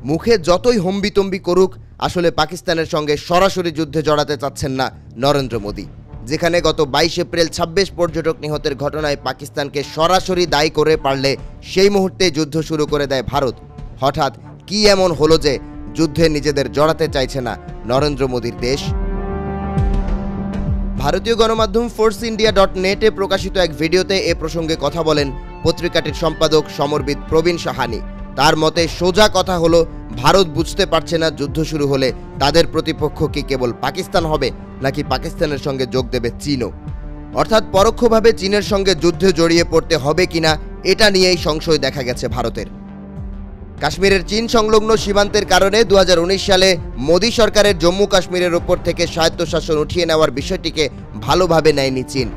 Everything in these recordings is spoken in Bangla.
মুখে যতই হম্বিতম্বি করুক, আসলে পাকিস্তানের সঙ্গে সরাসরি যুদ্ধে জড়াতে চাচ্ছেন না নরেন্দ্র মোদী। যেখানে গত 22 এপ্রিল 26 পর্যটক নিহতের ঘটনায় পাকিস্তানকে সরাসরি দায়ী করে পারলে সেই মুহূর্তে যুদ্ধ শুরু করে দেয় ভারত। হঠাৎ কি এমন হলো যে যুদ্ধে নিজেদের জড়াতে চাইছে না নরেন্দ্র মোদীর দেশ? ভারতীয় গণমাধ্যম forceindia.net-এ প্রকাশিত এক ভিডিওতে এ প্রসঙ্গে কথা বলেন পত্রিকাটির সম্পাদক সমরবিদ প্রবীণ সাহানি। তার মতে সোজা কথা হলো, ভারত বুঝতে পারছে না যুদ্ধ শুরু হলে তাদের প্রতিপক্ষ কি কেবল পাকিস্তান হবে নাকি পাকিস্তানের সঙ্গে যোগ দেবে চীনও। অর্থাৎ পরোক্ষভাবে চীনের সঙ্গে যুদ্ধে জড়িয়ে পড়তে হবে কিনা এটা নিয়েই সংশয় দেখা গেছে ভারতের। কাশ্মীরের চীন সংলগ্ন সীমান্তের কারণে 2019 সালে মোদী সরকারের জম্মু কাশ্মীরের ওপর থেকে স্বায়ত্তশাসন উঠিয়ে নেওয়ার বিষয়টিকে ভালোভাবে নেয়নি চীন।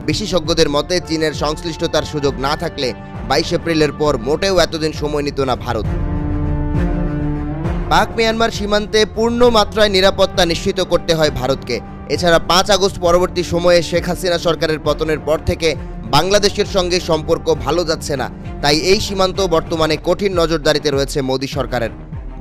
বিশেষজ্ঞদের মতে চীনের সংশ্লিষ্টতার সুযোগ না থাকলে 22 এপ্রিলের পর মোটেও এতদিন সময় নিত না ভারত। পাক মিয়ানমার সীমান্তে পূর্ণ মাত্রায় নিরাপত্তা নিশ্চিত করতে হয় ভারতকে। এছাড়া 5 আগস্ট পরবর্তী সময়ে শেখ হাসিনা সরকারের পতনের পর থেকে বাংলাদেশের সঙ্গে সম্পর্ক ভালো যাচ্ছে না, তাই এই সীমান্ত বর্তমানে কঠিন নজরদারিতে রয়েছে মোদী সরকারের।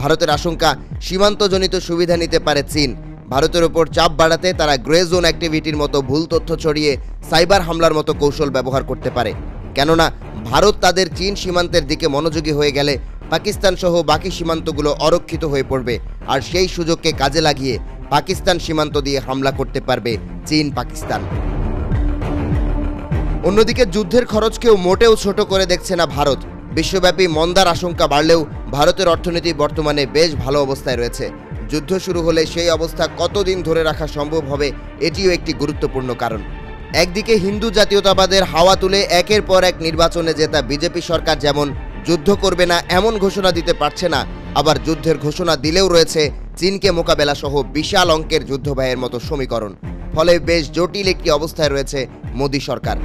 ভারতের আশঙ্কা, সীমান্তজনিত সুবিধা নিতে পারে চীন। ভারতের ওপর চাপ বাড়াতে তারা গ্রে জোন অ্যাক্টিভিটির মতো ভুল তথ্য ছড়িয়ে সাইবার হামলার মতো কৌশল ব্যবহার করতে পারে। কেননা ভারত তাদের চীন সীমান্তের দিকে মনোযোগী হয়ে গেলে পাকিস্তান সহ বাকি সীমান্তগুলো অরক্ষিত হয়ে পড়বে, আর সেই সুযোগকে কাজে লাগিয়ে পাকিস্তান সীমান্ত দিয়ে হামলা করতে পারবে চীন পাকিস্তান। অন্যদিকে যুদ্ধের খরচকেও মোটেও ছোট করে দেখছে না ভারত। বিশ্বব্যাপী মন্দার আশঙ্কা বাড়লেও ভারতের অর্থনীতি বর্তমানে বেশ ভালো অবস্থায় রয়েছে। যুদ্ধ শুরু হলে সেই অবস্থা কতদিন ধরে রাখা সম্ভব হবে এটিও একটি গুরুত্বপূর্ণ কারণ। একদিকে হিন্দু জাতীয়তাবাদের হাওয়া তুলে একের পর এক নির্বাচনে জেতা বিজেপি সরকার যেমন যুদ্ধ করবে না এমন ঘোষণা দিতে পারছে না, আবার যুদ্ধের ঘোষণা দিলেও রয়েছে চীনকে মোকাবেলা সহ বিশাল অঙ্কের যুদ্ধ ব্যয়ের মতো সমীকরণ। ফলে বেশ জটিল একটি অবস্থায় রয়েছে মোদী সরকার।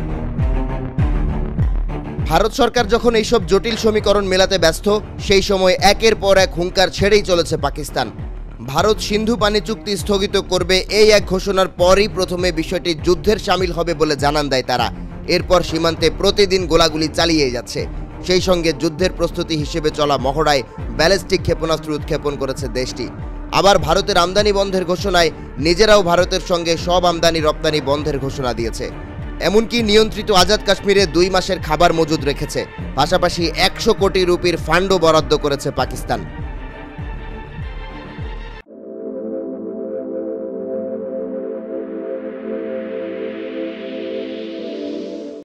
ভারত সরকার যখন এইসব জটিল সমীকরণ মেলাতে ব্যস্ত, সেই সময় একের পর এক হুঙ্কার ছেড়েই চলেছে পাকিস্তান। ভারত সিন্ধু পানি চুক্তি স্থগিত করবে এই এক ঘোষণার পরই প্রথমে বিষয়টি যুদ্ধের সামিল হবে বলে জানান দেয় তারা। এরপর সীমান্তে প্রতিদিন গোলাগুলি চালিয়ে যাচ্ছে। সেই সঙ্গে যুদ্ধের প্রস্তুতি হিসেবে চলা মহড়ায় ব্যালিস্টিক ক্ষেপণাস্ত্র উৎক্ষেপণ করেছে দেশটি। আবার ভারতের আমদানি বন্ধের ঘোষণায় নিজেরাও ভারতের সঙ্গে সব আমদানি রপ্তানি বন্ধের ঘোষণা দিয়েছে। এমনকি নিয়ন্ত্রিত আজাদ কাশ্মীরে 2 মাসের খাবার মজুদ রেখেছে। পাশাপাশি 100 কোটি রুপির ফান্ডও বরাদ্দ করেছে পাকিস্তান।